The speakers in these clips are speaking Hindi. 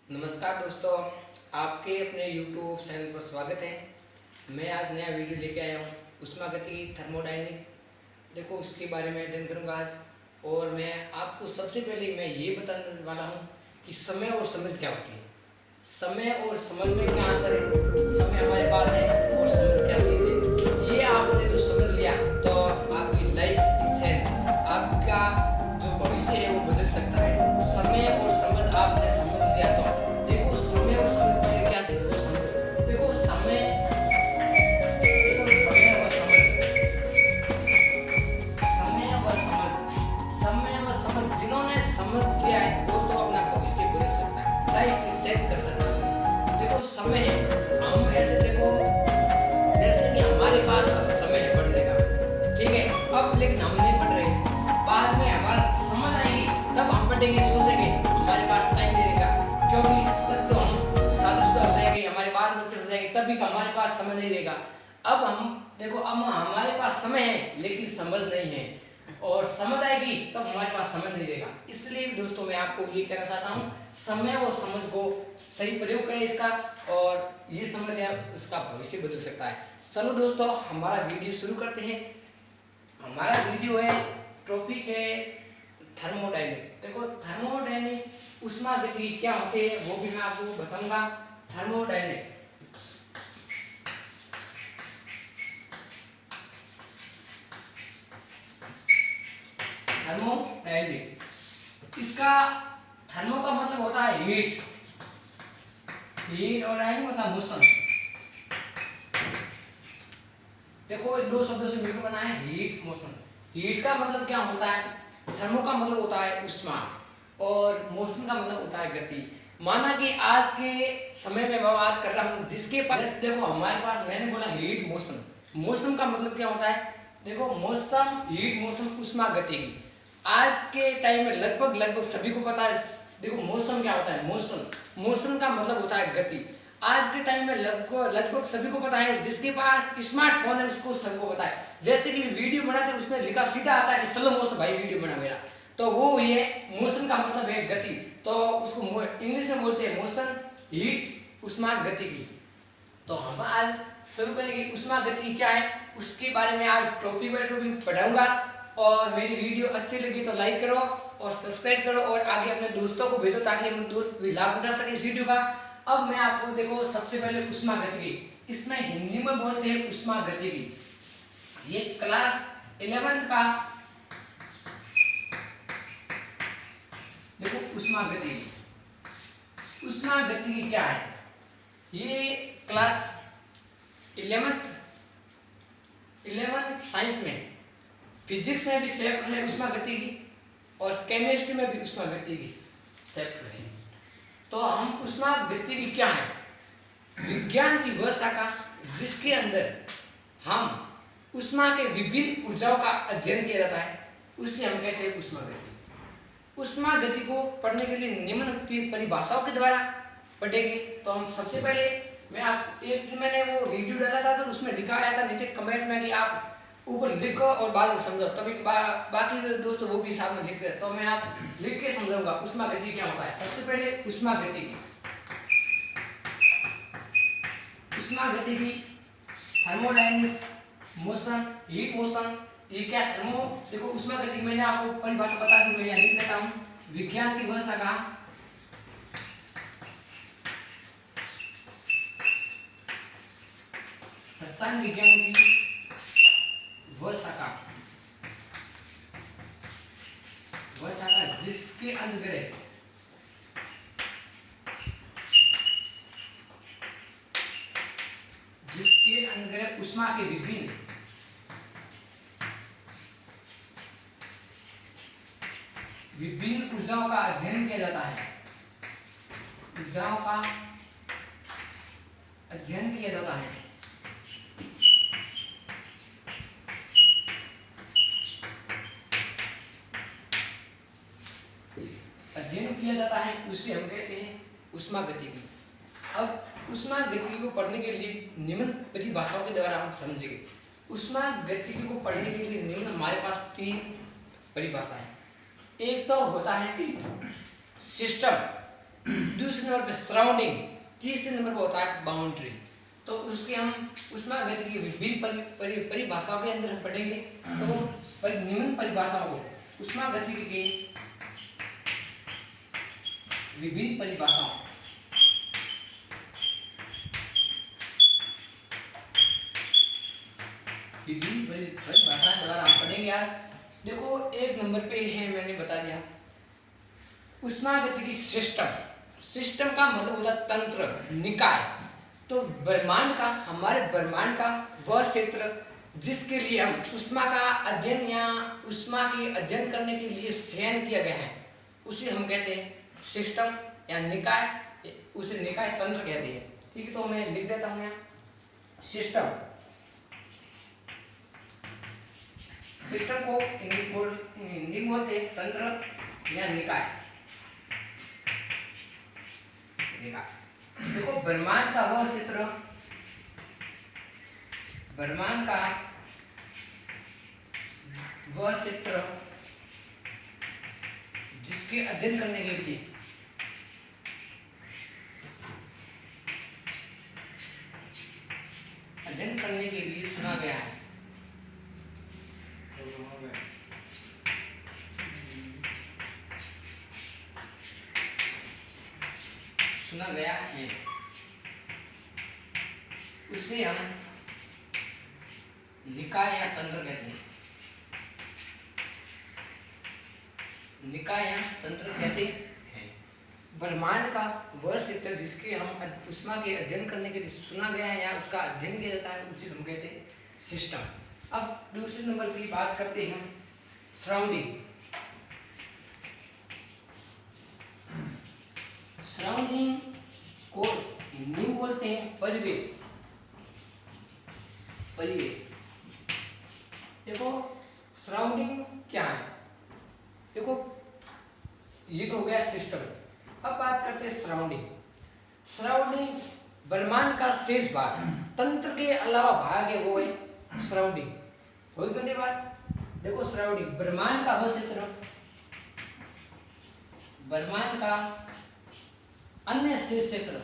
नमस्कार दोस्तों, आपके अपने YouTube चैनल पर स्वागत है। मैं आज नया वीडियो लेके आया हूँ ऊष्मागतिकी थर्मोडायनेमिक। देखो उसके बारे में अध्ययन करूँगा आज। और मैं आपको सबसे पहले मैं ये बताने वाला हूँ कि समय और समझ क्या होती है। समय और समझ में क्या अंतर है, समय हमारे पास है और समझ क्या चीज़ है। ये आपने जो समझ लिया तो आपकी लाइफ की सेंस, आपका जो भविष्य है वो बदल सकता है। समय और समझ आपने समझ लिया तो देखो समय और समझ में क्या सीखो, समझो। देखो समय व समझ, समय व समझ, समय व समझ जिन्होंने समझ लिया है वो तो अपना भविष्य बदल सकता है, लाइफ की सेंस कर सकता है। देखो समय है, हम ऐसे देखो जैसे कि हमारे पास अब समय है पढ़ने का, ठीक है, अब लेकिन हम नहीं पढ़ रहे। बाद में हमारा समझ आएगी तब हम पढ़ेंगे, सोचेंगे, हमारे पास टाइम नहीं रहेगा क्योंकि तब तो हम शादीशुदा हो जाएंगे, हमारे बाल बच्चे हो जाएंगे, तभी हमारे पास समय नहीं रहेगा। अब हम देखो, अब हमारे पास समय है लेकिन समझ नहीं है, और समझ आएगी तब हमारे पास समय नहीं रहेगा। इसलिए दोस्तों मैं आपको ये कहना चाहता हूँ, समय और समझ को सही प्रयोग करें इसका, और ये समझ लिया उसका भविष्य बदल सकता है। चलो दोस्तों हमारा वीडियो शुरू करते हैं। हमारा वीडियो है, टॉपिक है थर्मोडायनेमिक। देखो थर्मोडायनेमिक ऊष्मागतिकी क्या होते हैं वो भी मैं आपको बताऊंगा। थर्मोडायनेमिक थर्मोडायनेमिक इसका थर्मो का मतलब होता है हीट, हीट और डायनेमिक होता है मोशन। देखो दो शब्दों से मिलकर बना है हीट मोशन। हीट का मतलब क्या होता है, थर्मो का मतलब होता है ऊष्मा, और मोशन का मतलब होता है गति। माना कि आज के समय में मैं बात कर रहा हूँ जिसके पास, देखो हमारे पास, मैंने बोला हीट मोशन, मोशन का मतलब क्या होता है, देखो मौसम, हीट मोशन, ऊष्मा गतिकी। आज के टाइम में लगभग सभी को पता है। देखो मौसम क्या होता है, मोशन, मोशन का मतलब होता है गति। आज के टाइम में लगभग सभी को पता है, जिसके पास स्मार्टफोन है उसको सबको पता है। जैसे कि वीडियो बनाते हैं उसमें लिखा सीधा आता है कि स्लो मोशन भाई वीडियो बना मेरा, तो वो ये मोशन का मतलब है गति। तो उसको इंग्लिश में बोलते हैं मोशन, हीट, ऊष्मा गतिकी। तो हम आज शुरू करेंगे ऊष्मा गतिकी क्या है उसके बारे में। आज टॉपिक बाय टॉपिक पढ़ाऊंगा, और मेरी वीडियो अच्छी लगी तो लाइक करो और सब्सक्राइब करो और आगे अपने दोस्तों को भेजो ताकि हम दोस्त भी लाभ उठा सके इस वीडियो का। अब मैं आपको देखो सबसे पहले ऊष्मा गतिकी, इसमें हिंदी में बोलते हैं ऊष्मा गतिकी। ये क्लास 11th का देखो ऊष्मा गतिकी। ऊष्मा गतिकी क्या है, ये क्लास 11th साइंस में, फिजिक्स में भी चैप्टर है ऊष्मा गतिकी, और केमिस्ट्री में भी ऊष्मा गतिकी चैप्टर है। तो हम ऊष्मा गतिकी क्या है, विज्ञान की वह शाखा जिसके अंदर हम ऊष्मा के विभिन्न ऊर्जाओं का अध्ययन किया जाता है, उसे हम कहते हैं ऊष्मा गतिकी। ऊष्मा गति को पढ़ने के लिए निम्नलिखित परिभाषाओं के द्वारा पढ़ेंगे। तो हम सबसे पहले मैंने वो वीडियो डाला था तो उसमें लिखा आया था नीचे कमेंट में कि आप ऊपर लिखो और बाद में समझो, तभी बाकी दोस्तों वो भी साथ में लिखते हैं, तो मैं आप लिख के समझाऊंगा ऊष्मा गति क्या होता है। सबसे पहले ऊष्मा गतिकी, ऊष्मा गतिकी, थर्मोडायनेमिक्स, मोशन, हीट मोशन, ये क्या थर्मो, देखो ऊष्मा गतिकी मैंने आपको परिभाषा बता दी, मैं यहाँ लिख लेता हूँ। विज्ञान की वह शाखा रसायन विज्ञान की वह शाखा जिसके अंतर्गत ऊष्मा के विभिन्न ऊर्जाओं का अध्ययन किया जाता है, ऊर्जाओं का अध्ययन किया जाता है। अध्ययन किया जाता है उसे हम कहते हैं ऊष्मा गतिकी। अब ऊष्मा गतिकी को पढ़ने के लिए निम्न परिभाषाओं के द्वारा हम समझेंगे। ऊष्मा गतिकी को पढ़ने के लिए निम्न हमारे पास 3 परिभाषा है। एक तो होता है सिस्टम, दूसरे नंबर पे सराउंडिंग, तीसरे नंबर पे होता है बाउंड्री। तो उसके हम ऊष्मागतिकी की विभिन्न परिभाषाओं के अंदर हम पढ़ेंगे। तो निम्न परिभाषाओं को ऊष्मागतिकी के विभिन्न परिभाषाओं द्वारा हम पढ़ेंगे आज। देखो एक नंबर पे है, मैंने बता दिया ऊष्मागतिकी सिस्टम। सिस्टम का मतलब होता है तंत्र, निकाय। तो ब्रह्मांड का, हमारे ब्रह्मांड का वह क्षेत्र जिसके लिए हम ऊष्मा का अध्ययन या ऊष्मा के अध्ययन करने के लिए चयन किया गया है, उसे हम कहते हैं सिस्टम या निकाय, उसे निकाय तंत्र कहते हैं। ठीक है, तो मैं लिख देता हूं यहाँ सिस्टम। सिस्टम को हिंदी में बोलते हैं तंत्र या निकाय। देखो ब्रह्मांड का वह क्षेत्र, ब्रह्मांड का वह क्षेत्र जिसके अध्ययन करने के लिए चुना गया है। चुना गया है उसे हम निकाय या तंत्र कहते हैं। निकाय या तंत्र कहते हैं ब्रह्मांड का वह क्षेत्र जिसके हम ऊष्मा के अध्ययन करने के लिए चुना गया है या उसका अध्ययन किया जाता है, उसे हम कहते हैं सिस्टम। अब दूसरे नंबर की बात करते हैं हम सराउंडिंग। सराउंडिंग को हिंदी में बोलते हैं परिवेश। परिवेश, देखो सराउंडिंग क्या है। देखो ये तो हो गया सिस्टम। अब बात करते हैं सराउंडिंग। सराउंडिंग ब्रह्मांड का शेष भाग, तंत्र के अलावा भाग है, वो है सराउंडिंग। कोई तो नहीं बात। देखो सराउंडिंग ब्रह्मांड का वह क्षेत्र, ब्रह्मांड का अन्य शेष क्षेत्र,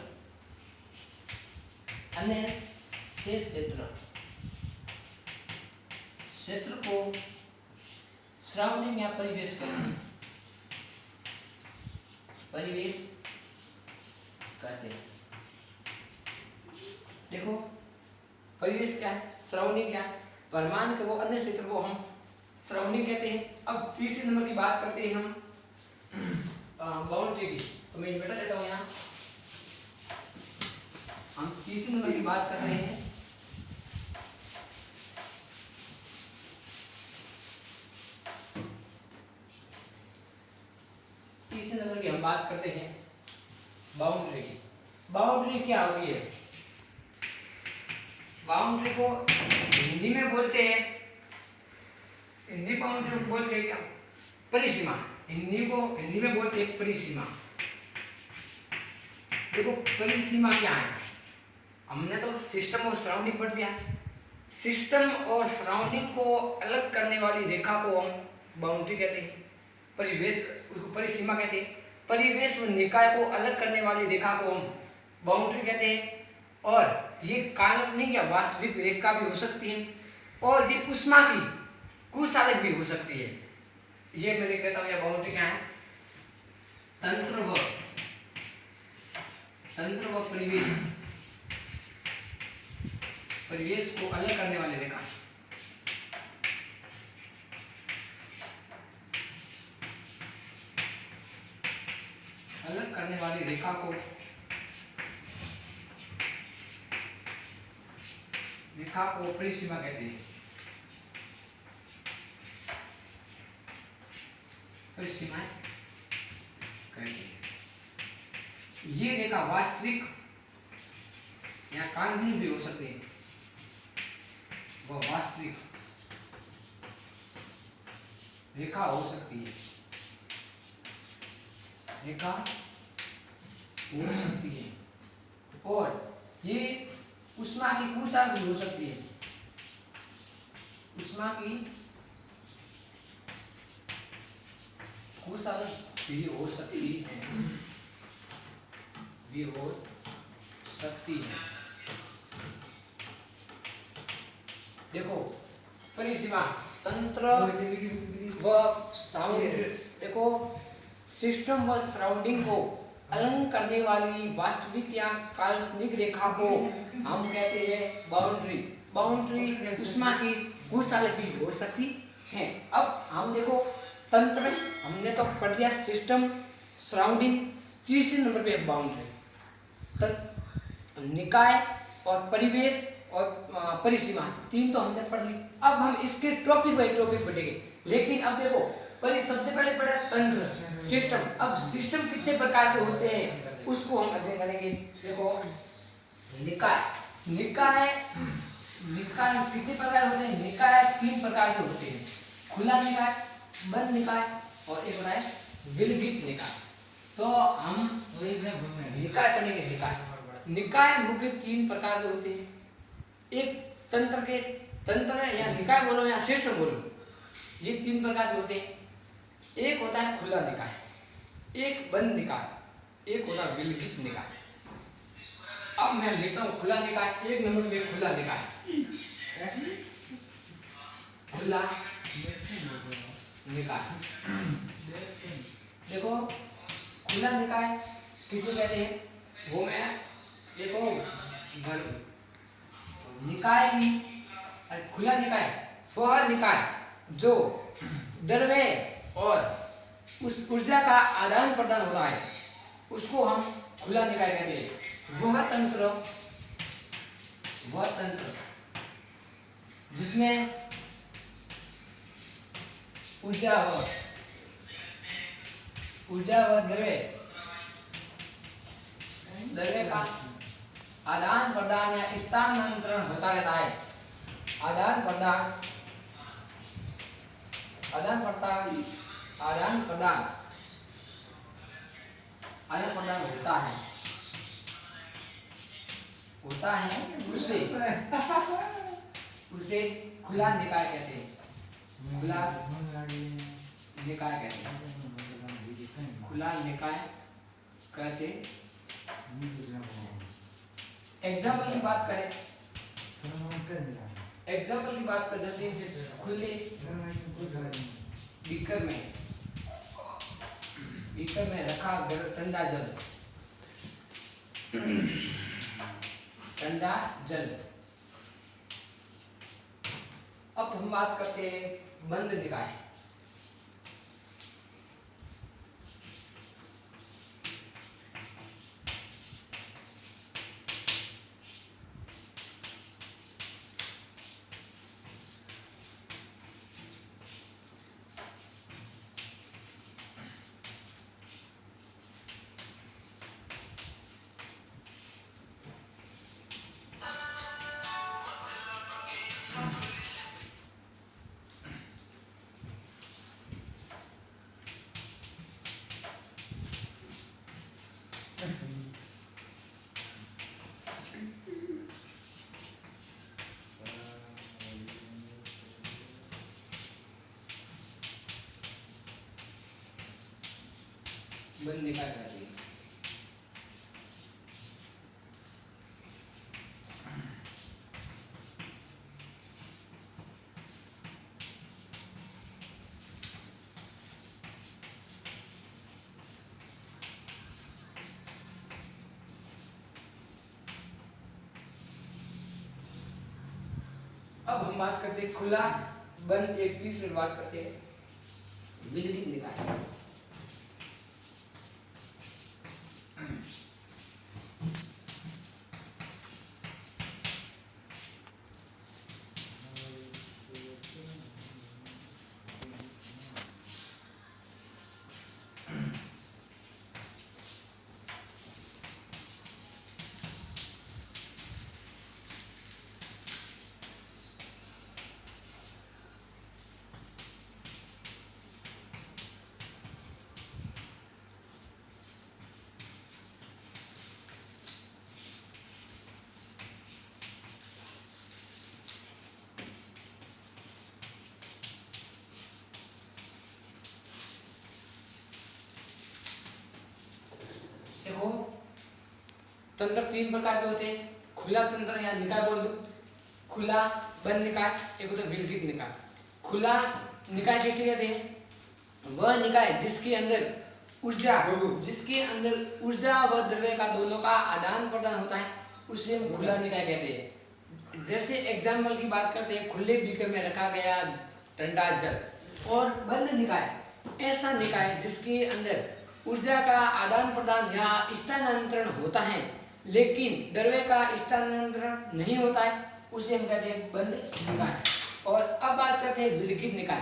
अन्य शेष क्षेत्र, क्षेत्र को सराउंडिंग या परिवेश परिवेश कहते हैं। देखो परिवेश क्या है, सराउंडिंग क्या है, ब्रह्मांड के वो अन्य क्षेत्र को हम सराउंडिंग कहते हैं। अब तीसरे नंबर की बात करते हैं हम बाउंड्री की। तो मैं इन्वर्टर लेता हूँ यहाँ। हम तीसरे नंबर की बात कर रहे हैं नंबर की हम बात करते हैं बाउंड्री की। बाउंड्री क्या होती है? बाउंड्री को हिंदी में बोलते हैं, हिंदी बाउंड्री को बोलते हैं क्या? परिसीमा। हिंदी में बोलते हैं परिसीमा। देखो परिसीमा क्या है, हमने तो सिस्टम और सराउंडिंग पढ़ लिया। सिस्टम और सराउंडिंग को अलग करने वाली रेखा को हम बाउंड्री कहते हैं। परिवेश उसको परिसीमा कहते हैं। परिवेश और निकाय को अलग करने वाली रेखा को हम बाउंड्री कहते हैं। और ये काल्पनिक या वास्तविक रेखा भी हो सकती है, और ये ऊष्मा की कुचालक भी हो सकती है। ये मैं कहता हूँ, यह बाउंड्री क्या है? तंत्र व परिवेश, परिवेश को अलग करने वाली रेखा। अलग करने वाली रेखा को परिसीमा कहते हैं। परिसीमा कहते हैं। ये रेखा वास्तविक या काल्पनिक भी हो सकती है। वह वास्तविक रेखा हो सकती है, रेखा हो सकती है। और ये ऊष्मा की कुचालक भी हो सकती है। ऊष्मा की कुचालक भी हो सकती है। भी हो सकती है। देखो परिसीमा तंत्र व साउंड, देखो सिस्टम व सराउंडिंग को अलग करने वाली वास्तविक या काल्पनिक रेखा को हम कहते हैं बाउंड्री। बाउंड्री ऊष्मा की कुशालक भी हो सकती है। अब हम देखो तंत्र हमने तो पढ़ लिया, सिस्टम, सराउंडिंग, तीसरे नंबर पे बाउंड्री। निकाय और परिवेश और परिसीमा, तीन तो हमने पढ़ ली। अब हम इसके टॉपिक बाय टॉपिक पढ़ेंगे। लेकिन अब देखो सबसे पहले पढ़ा तंत्र, सिस्टम। अब सिस्टम कितने प्रकार के होते हैं उसको हम अध्ययन करेंगे। देखो निकाय, निकाय कितने प्रकार होते हैं? निकाय 3 प्रकार के होते हैं, खुला निकाय, बंद निकाय और एक होता है विलगित निकाय। तो हम निकाय पढ़ेंगे। निकाय मुख्य 3 प्रकार के होते हैं। एक तंत्र या निकाय बोलो या सिस्टम बोलो, ये 3 प्रकार के होते हैं। एक होता है खुला निकाय, एक बंद निकाय, एक होता है विलगित निकाय। अब मैं लिखता हूँ खुला निकाय। एक नंबर पे खुला निकाय, खुला निकाय। देखो खुला निकाय किसे कहते हैं? वो मैं देखो निकाय की, खुला निकाय वह निकाय जो द्रव्य और उस ऊर्जा का आदान प्रदान होता है, उसको हम खुला निकाय कहते हैं। वह तंत्र जिसमें ऊर्जा व द्रव्य का आदान प्रदान या स्थानांतरण होता रहता है। आदान प्रदान होता है उसे खुला निकाय कहते हैं। खुला निकाय कहते। एग्जाम्पल की बात करें, जैसे खुले बीकर में रखा ठंडा जल। अब हम बात करते हैं बंद निकाय। बंद निकाय कहते हैं। अब हम बात करते हैं खुला बंद, एक तीसरी बात करते हैं विलगित निकाय। तंत्र तीन प्रकार के होते हैं, खुला तंत्र या निकाय बोल दो, खुला बंद निकाय, एक होता है विलगित निकाय। खुला निकाय किसे कहते हैं? वह निकाय जिसके अंदर ऊर्जा व द्रव्य का दोनों का आदान प्रदान होता है, उसे हम खुला निकाय कहते हैं। जैसे एग्जाम्पल की बात करते हैं, खुले बीकर में रखा गया ठंडा जल। और बंद निकाय ऐसा निकाय जिसके अंदर ऊर्जा का आदान प्रदान या स्थानांतरण होता है लेकिन द्रव्य का स्थानांतरण नहीं होता है, उसे हम कहते हैं बंद निकाय। और अब बात करते हैं विलगित निकाय।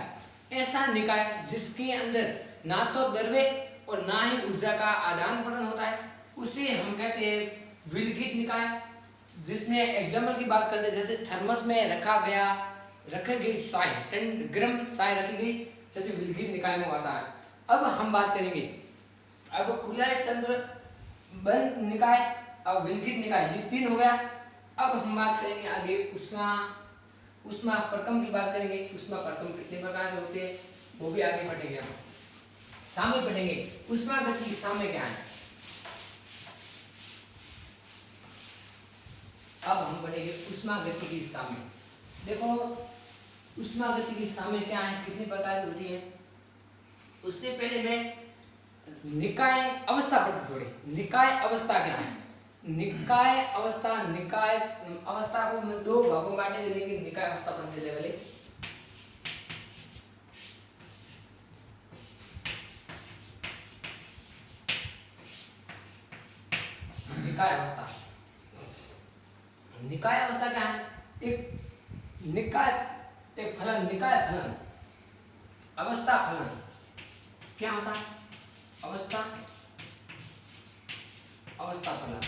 ऐसा निकाय जिसके अंदर ना तो द्रव्य और ना ही ऊर्जा का आदान प्रदान होता है, उसे हम कहते हैं विलगित निकाय। जिसमें एग्जाम्पल की बात करते हैं, जैसे थर्मस में रखी गई साय, 10 ग्राम साय रखी गई, जैसे विलगित निकाय में आता है। अब हम बात करेंगे, अब खुला तंत्र, बंद निकाय और विलगित निकाय, ये तीन हो गया। अब हम बात करेंगे आगे ऊष्मा प्रकम की बात करेंगे। ऊष्मा प्रकम कितने प्रकार के होते हैं वो भी आगे पढ़ेंगे। हम साम्य पढ़ेंगे, ऊष्मा गति साम्य क्या है। अब हम पढ़ेंगे ऊष्मा गति की साम्य। देखो ऊष्मा गति की साम्य क्या है, कितने प्रकार की होती है। उससे पहले मैं निकाय अवस्था पर थोड़ी, निकाय अवस्था क्या है। निकाय अवस्था को मैं दो भागों में बांटेंगे, लेकिन निकाय अवस्था पढ़ने लेवल है। निकाय अवस्था क्या है? एक फलन, निकाय फलन, अवस्था फलन क्या होता है? अवस्था फलन,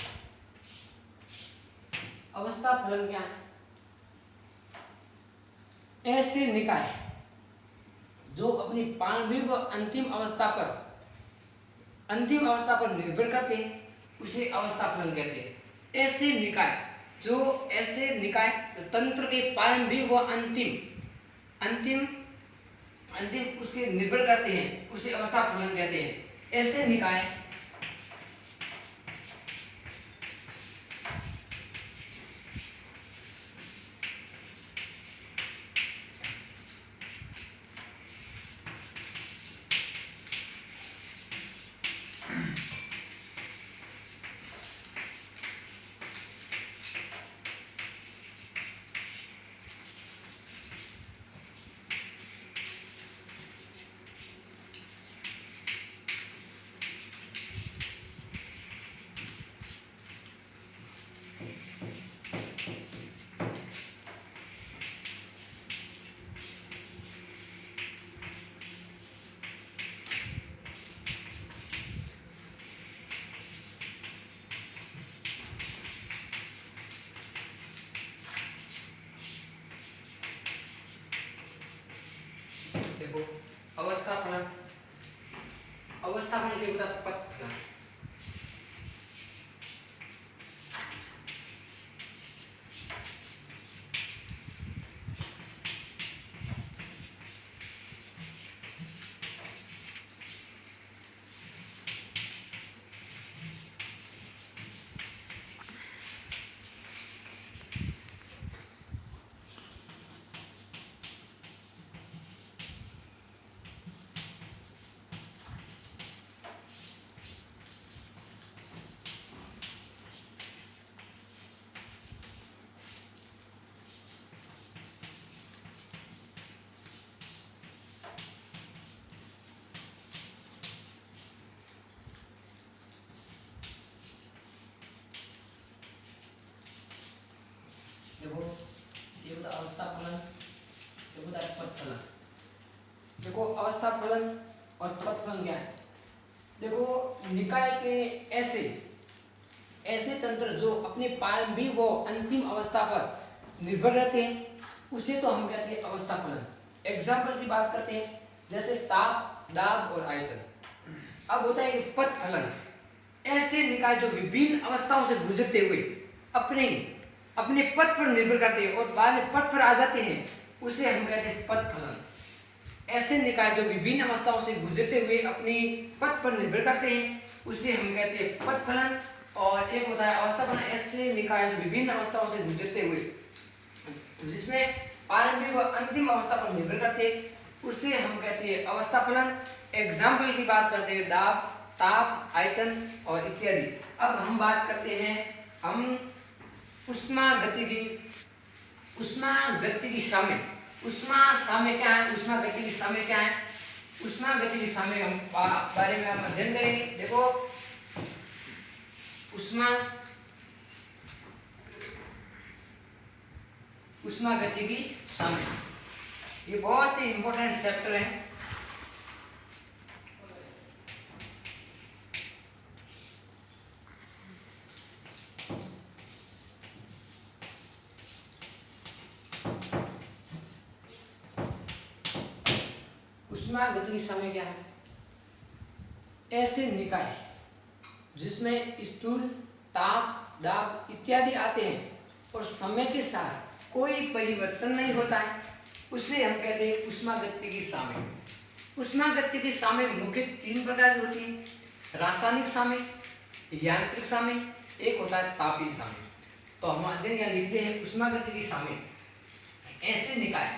अवस्था फलन क्या है? ऐसे निकाय जो अपनी प्रारंभिक व अंतिम अवस्था पर निर्भर करते हैं, उसे अवस्था फलन कहते हैं। ऐसे निकाय तंत्र के प्रारंभिक व अंतिम उसके निर्भर करते हैं, उसे अवस्था फलन कहते हैं। ऐसे निकाय अवस्था फलन के होता है पथ फलन। देखो ये होता अवस्था फलन, ये होता है पथ फलन। देखो अवस्था फलन और पथ फलन क्या है। देखो निकाय के ऐसे तंत्र जो अपने प्रारंभिक व अंतिम अवस्था पर निर्भर रहते हैं, उसे तो हम कहते हैं अवस्था फलन। एग्जाम्पल की बात करते हैं, जैसे ताप, दाब और आयतन। अब होता है पथ फलन। ऐसे निकाय जो विभिन्न अवस्थाओं से गुजरते हुए अपने पथ पर निर्भर करते हैं और बाद में पथ पर आ जाते हैं, उसे हम कहते हैं पथ फलन। ऐसे निकाय जो विभिन्न अवस्थाओं से गुजरते हुए अपनी पथ पर निर्भर करते हैं, उसे हम कहते हैं पथ फलन। और एक होता है अवस्थापन्न ऐसे निकाय जो विभिन्न अवस्थाओं से गुजरते हुए, जिसमें प्रारंभिक व अंतिम अवस्था पर निर्भर करते, उसे हम कहते हैं अवस्थापन्न। एग्जाम्पल की बात करते हैं दाब, ताप, आयतन और इत्यादि। अब हम बात करते हैं हम ऊष्मागतिकी साम्य। ऊष्मागतिकी क्या है? ऊष्मागतिकी साम्य हम बारे में हम अध्ययन करेंगे। देखो ऊष्मागतिकी साम्य, ये बहुत ही इंपॉर्टेंट चैप्टर है। ऊष्मागतिकी साम्य क्या है? ऐसे निकाय जिसमें स्थूल, ताप, दाब इत्यादि आते हैं और समय के साथ कोई परिवर्तन नहीं होता है, उसे हम कहते हैं ऊष्मागतिकी साम्य। ऊष्मागतिकी साम्य मुख्य 3 प्रकार की होती है, रासायनिक साम्य, यांत्रिक साम्य, एक होता है तापीय साम्य। तो हम अध्ययन यहाँ लिखते हैं ऊष्मागतिकी साम्य ऐसे निकाय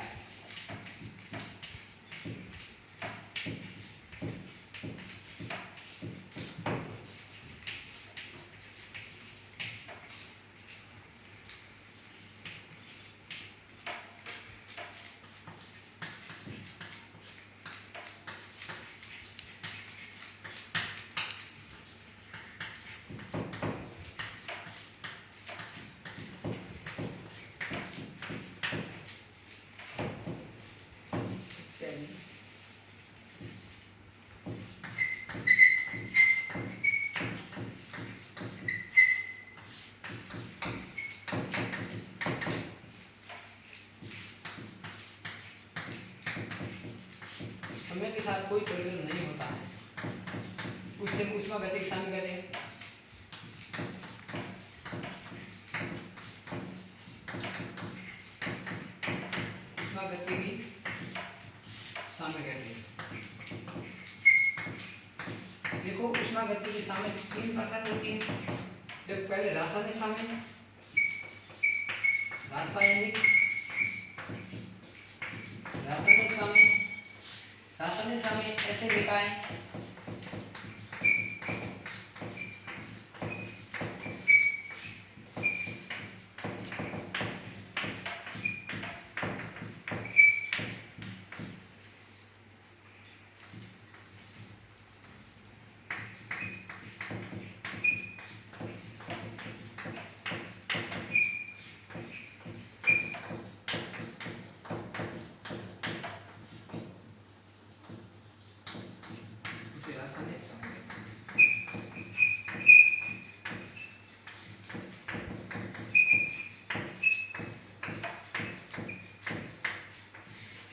समय के साथ कोई परिवर्तन नहीं होता है, उसे ऊष्मागतिकी साम्य कहते हैं। ऊष्मागतिकी साम्य कहते हैं। देखो ऊष्मागतिकी साम्य 3 प्रकार की होती है। देखो पहले रासायनिक साम्य, रासायनिक साम्य ऐसे निकाय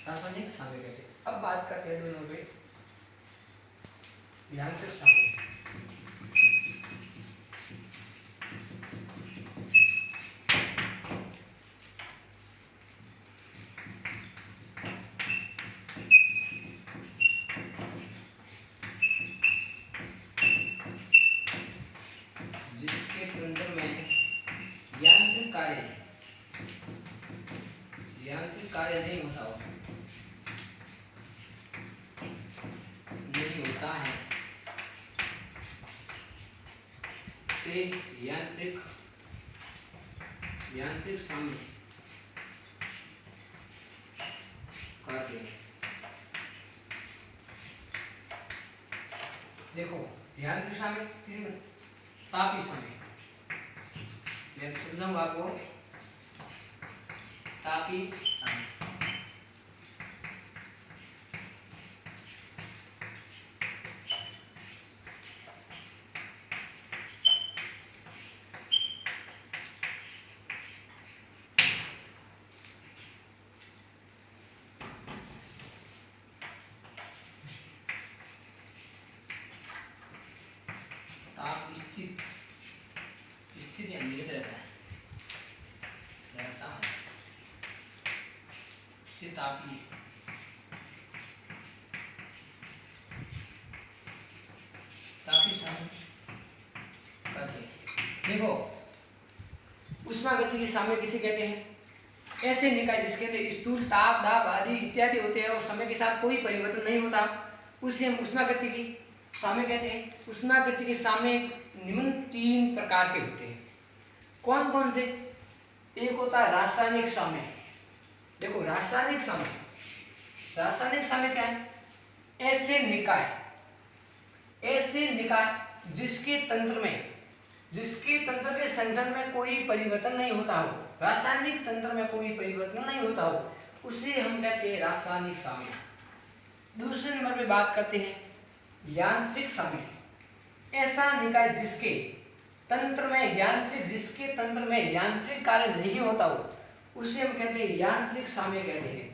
रासायनिक साम्य कहते हैं। अब बात करते हैं दोनों पे यांत्रिक साम्य। जिसके केंद्र में यांत्रिक कार्य नहीं होता है से यांत्रिक साम्य कहते हैं। देखो यांत्रिक साम्य, तापीय साम्य मैं समझाऊंगा आपको। तापीय साम्य स्थिति नियत रहता है उससे तापीय साम्य करते हैं। उष्मागतिकी साम्य किसे कहते हैं? ऐसे निकाय जिसके अंदर स्थूल, ताप, दाब आदि इत्यादि होते हैं और समय के साथ कोई परिवर्तन नहीं होता, उसे हम उष्मागतिकी साम्य कहते हैं। उष्मागतिकी साम्य निम्न 3 प्रकार के होते हैं। कौन कौन से? एक होता है रासायनिक साम्य। देखो रासायनिक साम्य, रासायनिक साम्य क्या है? ऐसे निकाय जिसके तंत्र के संगठन में कोई परिवर्तन नहीं होता हो, रासायनिक तंत्र में कोई परिवर्तन नहीं होता हो, उसे हम कहते हैं रासायनिक साम्य। दूसरे नंबर पे बात करते हैं यांत्रिक साम्य। ऐसा निकाय जिसके तंत्र में यांत्रिक कार्य नहीं होता हो, उसे हम कहते हैं यांत्रिक साम्य कहते हैं।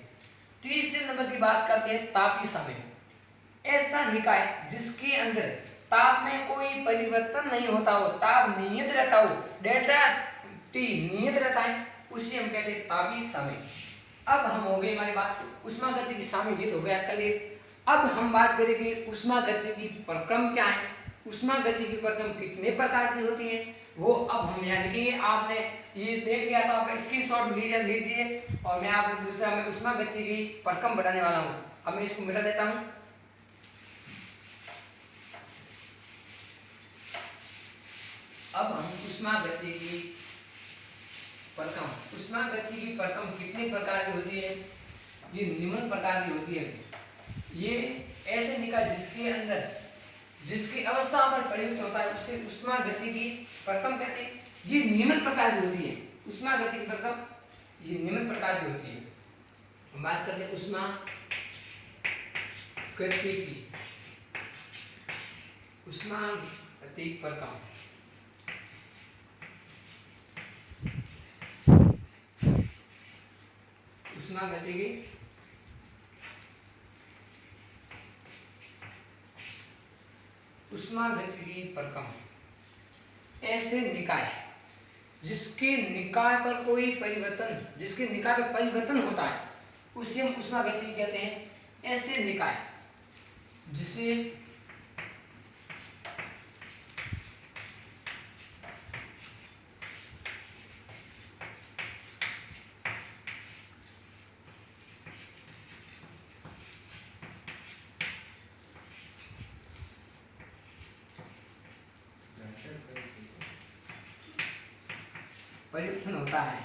तीसरे नंबर की बात करते हैं तापीय साम्य। ऐसा निकाय जिसके अंदर ताप में कोई परिवर्तन नहीं होता हो, ताप नियत रहता हो, डेल्टा टी नियत रहता है, उसे हम कहते हैं तापीय साम्य। अब हम हो गई हमारी बात उष्मागतिकी साम्य, ये तो हो गया क्लियर। अब हम बात करेंगे उष्मागतिकी प्रक्रम क्या है, उष्मागतिकी प्रक्रम कितने प्रकार की होती है, वो अब हम यहाँ लिखेंगे। आपने ये देख लिया तो आपका स्क्रीनशॉट लीजिए और मैं आपको दूसरा में उष्मागतिकी प्रक्रम बताने वाला हूँ। अब मैं इसको मिटा देता हूँ। अब हम उष्मागतिकी प्रक्रम कितने प्रकार की होती है, ये निम्न प्रकार की होती है। ये ऐसे निकाय जिसकी अवस्था पर परिवर्तित होता है, उसे उष्मागतिकी प्रक्रम कहते हैं। ये निम्न प्रकार की होती है उष्मागतिकी प्रक्रम, ये निम्न प्रकार की होती है। हम बात करते हैं उष्मागतिकी प्रक्रम। उष्मागतिकी प्रक्रम ऐसे निकाय जिसके निकाय पर परिवर्तन होता है, उसे हम उष्मागतिकी कहते हैं। ऐसे निकाय जिसे परिवर्तन होता है,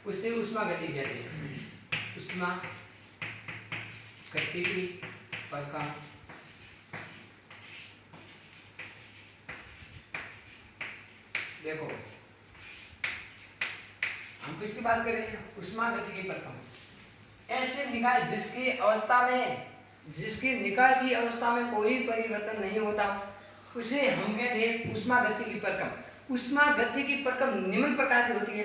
उसे उष्मागतिकी कहते हैं। उष्मागतिकी प्रक्रम देखो हम किसकी बात कर रहे हैं, उष्मागतिकी प्रक्रम। ऐसे निकाय जिसके निकाय की अवस्था में कोई परिवर्तन नहीं होता, उसे हम कहते हैं उष्मागतिकी प्रक्रम। उष्मागतिकी प्रक्रम निम्न प्रकार की होती है।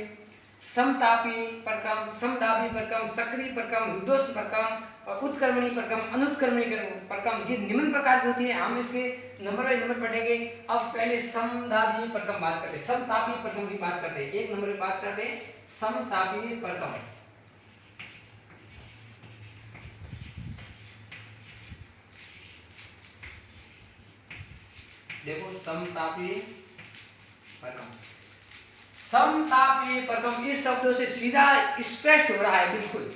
समतापी प्रक्रम, समदाबी प्रक्रम, सक्रिय प्रक्रम, रुद्धोष्म प्रक्रम और उत्क्रमणी प्रक्रम, अनुत्क्रमणी प्रक्रम, ये निम्न प्रकार की होती है। हम इसके नंबर बाय नंबर पढ़ेंगे। अब पहले समदाबी प्रक्रम बात करते हैं, समतापी प्रक्रम की बात करते हैं। एक नंबर पे बात करते हैं समतापी प्रक्रम। देखो समतापीय प्रक्रम इस शब्दों से सीधा स्पष्ट हो रहा है बिल्कुल।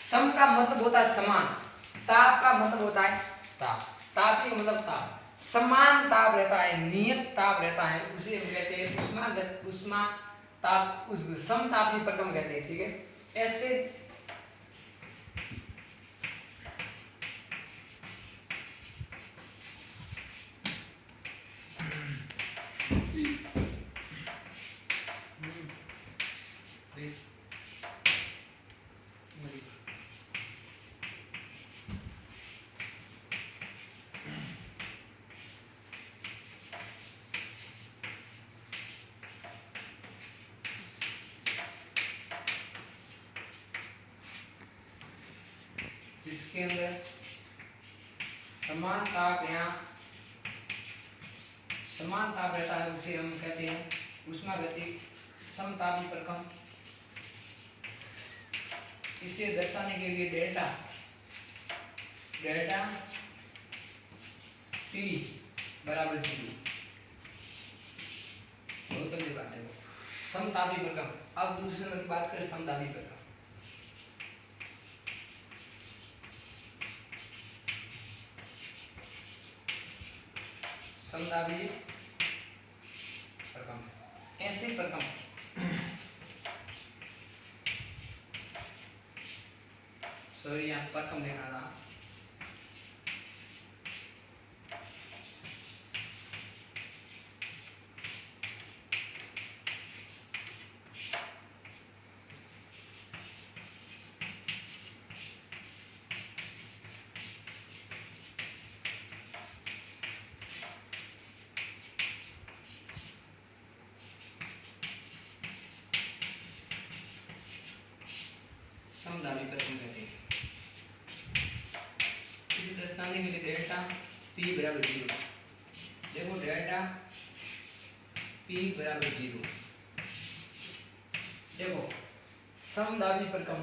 सम का मतलब होता है समान, ताप का मतलब होता है ताप, तापीय मतलब ताप, समान ताप रहता है, नियत ताप रहता है, उसे हम कहते हैं समतापीय प्रक्रम कहते हैं। ठीक है, ऐसे जिसके अंदर समान ताप रहता है, उसे हम कहते हैं उष्मागतिकी समतापीय प्रक्रम। इसे दर्शाने के लिए डेल्टा टी बराबर 0, सिंपल सी बात है वो समतापी प्रक्रम। अब दूसरे नंबर की बात करें समदाबी प्रक्रम। समदाबी प्रक्रम ऐसे प्रक्रम सॉरी यहाँ प्रक्रम देखा था समदाबी प्रक्रम कहते हैं। इसे दर्शाने के लिए डेल्टा P बराबर 0। देखो डेल्टा P बराबर 0। देखो समदाबी प्रक्रम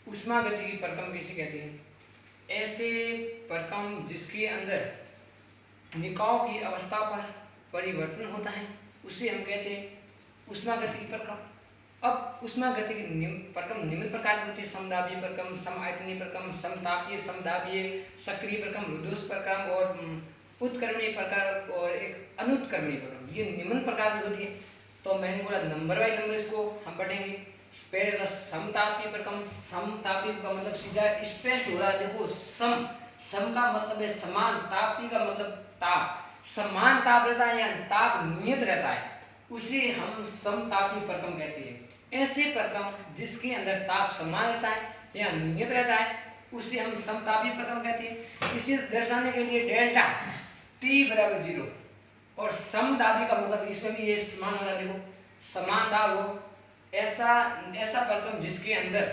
ऊष्मागतिकी प्रक्रम किसे कहते हैं? ऐसे प्रक्रम जिसके अंदर निकाय की अवस्था पर परिवर्तन होता है उसे हम कहते हैं ऊष्मागतिकी प्रक्रम। अब ऊष्मागतिकी प्रक्रम निम्न प्रकार के होते हैं: समदाबी प्रक्रम, समायतनीय प्रक्रम, समतापीय, समदाबीय, सक्रिय प्रक्रम, रुद्धोष्म प्रक्रम और उत्क्रमणीय प्रकार और एक अनुत्क्रमणीय प्रक्रम। ये निम्न प्रकार की होती है। तो मैंने बोला नंबर बाय नंबर इसको हम पढ़ेंगे। पहले समतापीय प्रक्रम। समतापीय का मतलब सीधा स्पष्ट हो रहा है। देखो सम का मतलब है समान, तापी का मतलब ताप, समान ताप रहता है या ताप नियत रहता है उसे हम समतापी प्रक्रम कहते हैं। ऐसे प्रक्रम जिसके अंदर ताप समान रहता है या नियत रहता है उसे हम समतापी प्रक्रम कहते हैं। इसे दर्शाने के लिए डेल्टा T बराबर 0 और समदाबी का मतलब इसमें भी ये समान होना। देखो समान दाब हो ऐसा प्रक्रम जिसके अंदर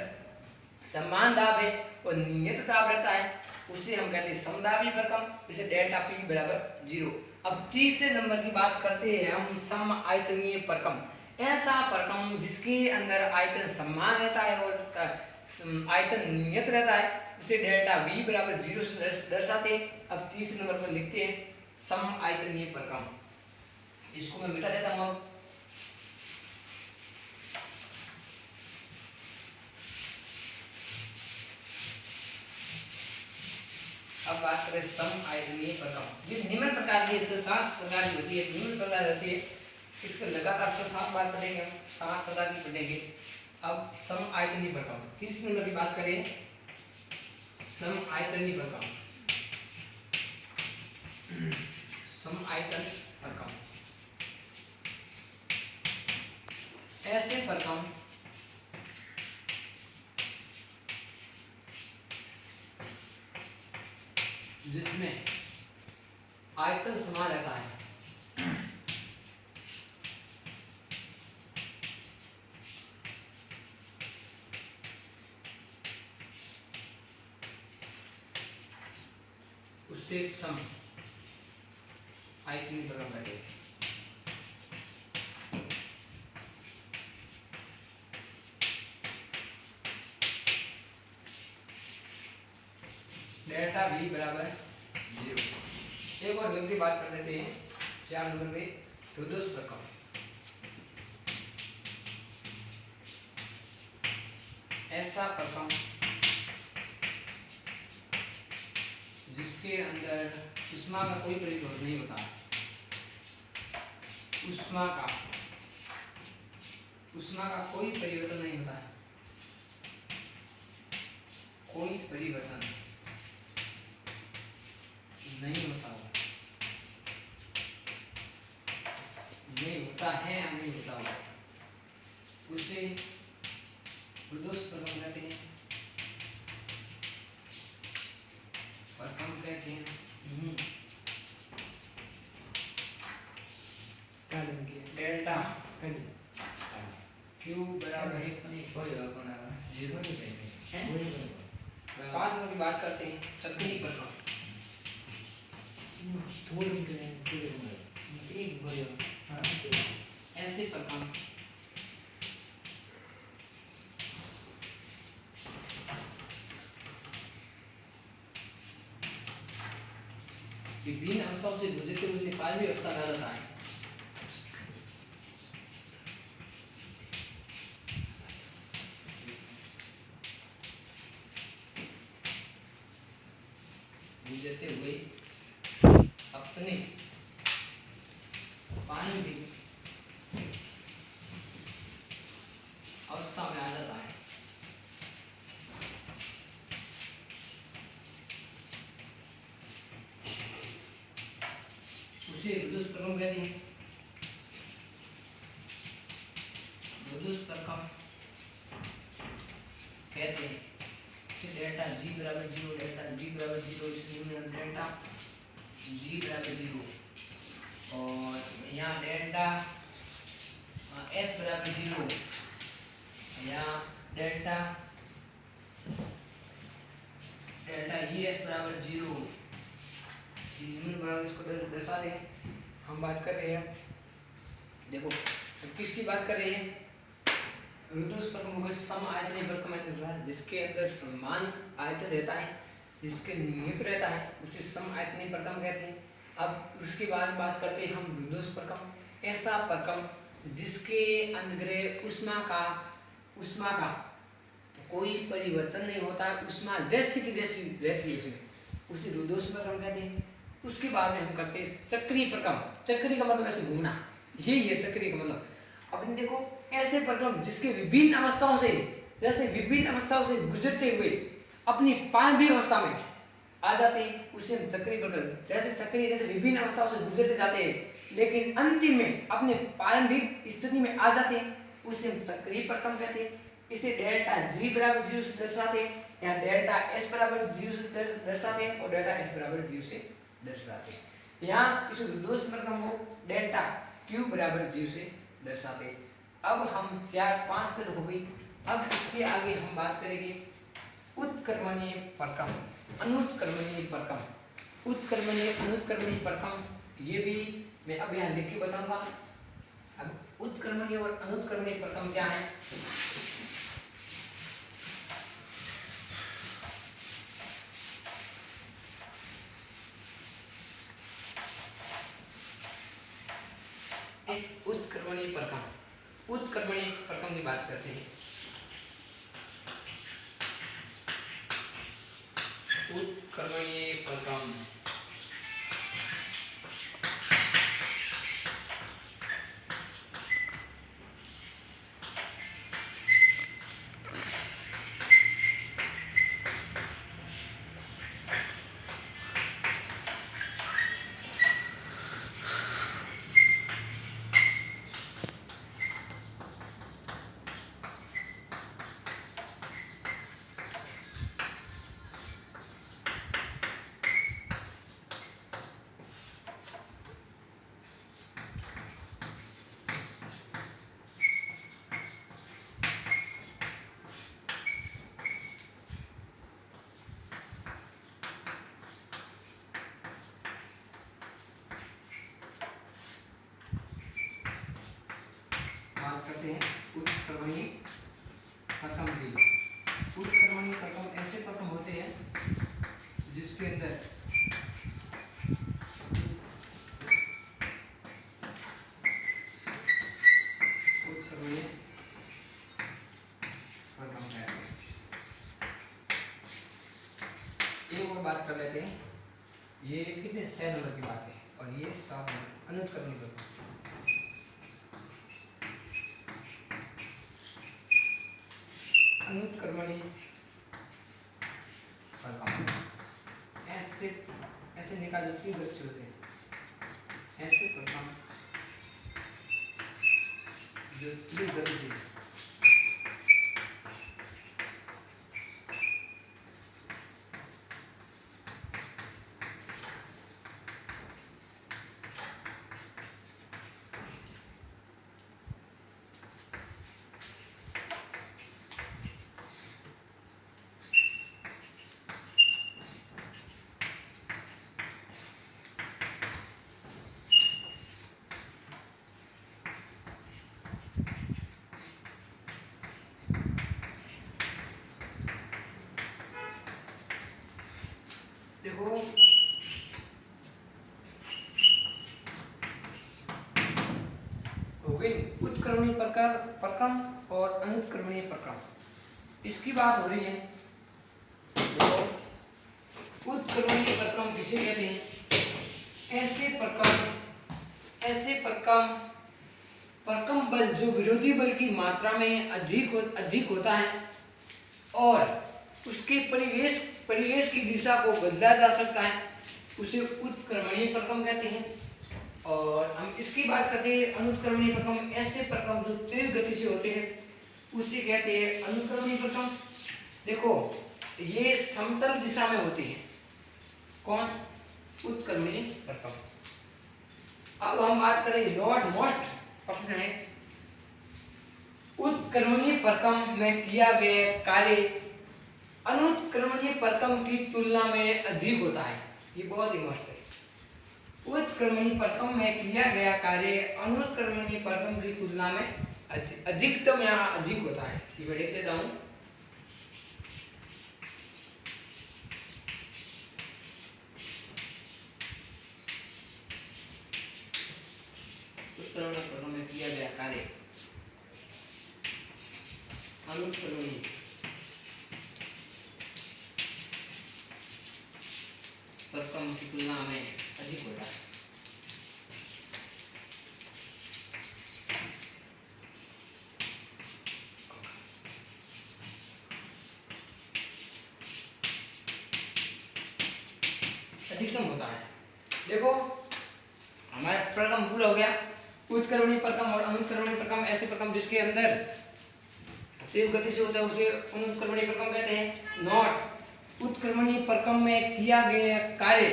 समान दाब है और नियत ताप रहता है उसे हम कहते हैं समदाबी प्रक्रम। इसे डेल्टा P बराबर 0। अब तीसरे नंबर की बात करते हैं हम समायतनीय प्रक्रम। ऐसा प्रक्रम जिसके अंदर आयतन समान रहता है और आयतन नियत रहता है उसे डेल्टा V बराबर 0 से दर्शाते हैं। अब तीसरे नंबर पर लिखते हैं समायतनीय प्रक्रम। इसको मैं मिटा देता हूँ। अब बात करें समायतनीय प्रक्रम। ये निम्न प्रकार की 7 प्रकार की होती है। निम्न प्रकार रहती है इसके लगातार 7 बार पढ़ेंगे हम, 7 प्रकार की पढ़ेंगे। अब समायतनीय प्रक्रम तीसरे नंबर की बात करें समायतनीय प्रक्रम। समायतन प्रक्रम ऐसे प्रक्रम जिसमें आयतन समान रहता है उसे सम आयतनीय प्रक्रम कहते हैं। डेल्टा V बराबर 0। एक और जल्दी बात कर लेते हैं 4 नंबर पे रुद्धोष्म प्रक्रम। ऐसा प्रक्रम जिसके अंदर ऊष्मा का कोई परिवर्तन नहीं होता। ऊष्मा का कोई परिवर्तन नहीं होता है। कोई परिवर्तन नहीं होता है या नहीं होता हुआ उसे रुद्धोष्म प्रक्रम कहते हैं। प्रक्रम कहते हैं डेल्टा Q बराबर 0। 5 नंबर की बात करते हैं सक्रिय प्रक्रम। ऐसे प्रक्रम विभिन्न अवस्थाओं से गुजरते हुए 5वीं अवस्था में आ जाता है। पानी भी अवस्था में आ जाता है। उसे रुदुष्प्रकम कहते हैं। रुदुष्प्रकम कहते हैं कि डेल्टा जी बराबर 0, डेल्टा जी बराबर 0, डेल्टा जी बराबर 0 और यहाँ डेल्टा एस बराबर 0, यहाँ डेल्टा ई एस बराबर 0 बराबर इसको दर्शा रहे हैं। हम बात कर रहे हैं, देखो किसकी बात कर रहे हैं, रुदुष्प्रकम को सम आयतनीय प्रकम है, जिसके अंदर समान आयतन रहता है, जिसके नियत रहता है, उसे सम आयतनीय प्रकम कहते हैं। अब उसके बाद बात करते हैं हम रुदुष्प्रकम, ऐसा प्रकम जिसके अंतर्गत उष्मा का कोई परिवर्तन नहीं होता, उष्मा जैसी की जैसी रहती है उसे रुदुष्प्रकम कहते हैं। उसके बाद में हम करते हैं चक्रीय प्रकम। चक्रीय का मतलब ऐसे घूमना, यही है चक्रीय का मतलब। अब देखो ऐसे प्रकम जिसके विभिन्न अवस्थाओं से गुजरते हुए अपनी प्रारंभिक अवस्था में आ जाते हैं, उसे हम चक्रीय प्रकम, जैसे विभिन्न अवस्थाओं से गुजरते जाते हैं लेकिन अंतिम में अपने प्रारंभिक स्थिति में आ जाते हैं, उसे हम चक्रीय प्रकम कहते हैं। इसे डेल्टा जी बराबर 0 से दर्शाते हैं, यहाँ डेल्टा एस बराबर 0 से दर्शाते हैं और डेल्टा एस बराबर 0 से दर्शाते हैं। यहाँ इस रुदुष्प्रकम को डेल्टा क्यू बराबर 0 से दर्शाते हैं। अब हम 4-5 तक हो गई। अब इसके आगे हम बात करेंगे उत्क्रमणीय प्रकम, अनुत्क्रमणीय प्रकम। उत्क्रमणीय अनुत्क्रमणीय प्रकम ये भी मैं अब यहाँ लिख के बताऊंगा। अब उत्क्रमणीय और अनुत्क्रमणीय प्रकम क्या है, उत्क्रमणीय प्रकम की बात करते हैं। उत्क्रमणीय प्रकम करते हैं। उत्क्रमणीय प्रकम की, उत्क्रमणीय प्रकम ऐसे प्रकम होते हैं जिसके अंदर उत्क्रमणीय प्रकम है। एक और बात कर लेते हैं, ये कितने 6 नंबर की बात है और ये 7 नंबर अनुत्क्रमणीय प्रकम। अनुत्क्रमणीय प्रकम ऐसे निकालो 3 बच्चे होते हैं, ऐसे प्रकम जो 3 गति देखो हो गई उत्क्रमणीय प्रकम और अनुत्क्रमणीय प्रकम, इसकी बात हो रही है। तो उत्क्रमणीय प्रकम किसे कहते हैं, ऐसे प्रकम परकम बल जो विरोधी बल की मात्रा में अधिक होता है और उसके परिवेश की दिशा को बदला जा सकता है, उसे उत्क्रमणीय परकम कहते हैं। और हम इसकी बात करते हैं अनुत्क्रमणीय परकम। ऐसे परकम जो तीव्र गति से होते हैं उसे कहते हैं अनुक्रमणीय परकम। देखो ये समतल दिशा में होती है, कौन? उत्क्रमणीय परकम। अब हम बात करें नॉट मोस्ट प्रश्न है, उत्क्रमणीय परकम में किया गया कार्य अनुत्क्रमणीय परकम की तुलना में अधिक होता है। ये बहुत ही मस्त है। उत्क्रमणीय परकम में किया गया कार्य अनुत्क्रमणीय परकम की तुलना में अधिकतम या अधिक होता है। ये मैं लिख देता हूं। उत्क्रमणीय परकम में किया गया कार्य अनुत्क्रमणीय परकम की तुलना में अधिक होता है। अधिकतम होता है। देखो हमारा परकम पूरा हो गया। उत्क्रमणीय परकम और अनुत्क्रमणीय परकम ऐसे परकम जिसके अंदर तीव्र गति से होता है उसे अनुत्क्रमणीय परकम कहते हैं। नॉट उत्क्रमणीय परकम में किया गया कार्य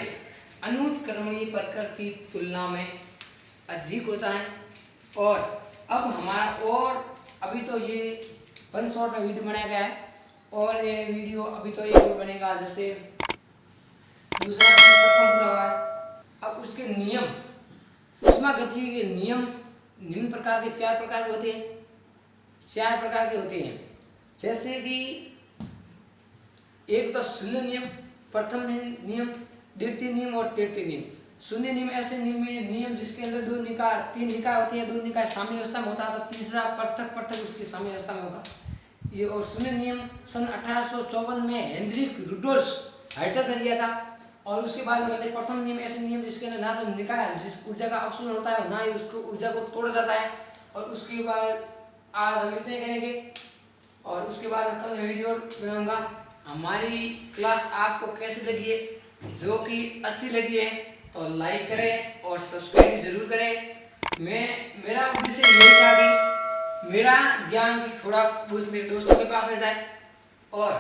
अनुत्क्रमणीय परकम की तुलना में अधिक होता है। और अब हमारा और अभी तो ये 1 शॉट में वीडियो बनाया गया है और ये वीडियो अभी तो एक और बनेगा, जैसे दूसरा परकम पूरा हुआ है। अब उसके नियम, ऊष्मागतिकी के नियम निम्न प्रकार के 4 प्रकार के होते हैं। 4 प्रकार के होते हैं, जैसे कि एक तो शून्य नियम, प्रथम नियम, द्वितीय नियम और तृतीय नियम। शून्य नियम ऐसे नियम जिसके अंदर 3 निकाय होती है, 2 निकाय साम्य अवस्था में होता है, तो तीसरा पृथक उसकी साम्य अवस्था में होगा। ये और शून्य नियम सन 1854 में हेनरिक रुडोल्फ हाइटल ने दिया था। और उसके बाद करते प्रथम नियम ऐसे नियम जिसके अंदर ना तो निकाय जिस ऊर्जा का अवशोषण होता है ना ही उसको ऊर्जा को तोड़ा जाता है। और उसके बाद आज हम इतने करेंगे और उसके बाद कल वीडियो बनाऊंगा। हमारी क्लास आपको कैसी लगी है? जो कि अच्छी लगी है तो लाइक करें और सब्सक्राइब जरूर करें। मेरा उद्देश्य यही था कि मेरा ज्ञान थोड़ा कुछ मेरे दोस्तों के पास रह जाए। और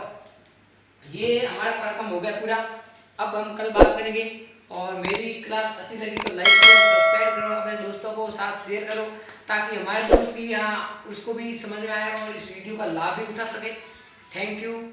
ये हमारा परकम हो गया पूरा। अब हम कल बात करेंगे और मेरी क्लास अच्छी लगी तो लाइक करो, सब्सक्राइब करो, अपने दोस्तों को साथ शेयर करो ताकि हमारे दोस्त भी यहाँ उसको भी समझ में आए और इस वीडियो का लाभ भी उठा सके। Thank you.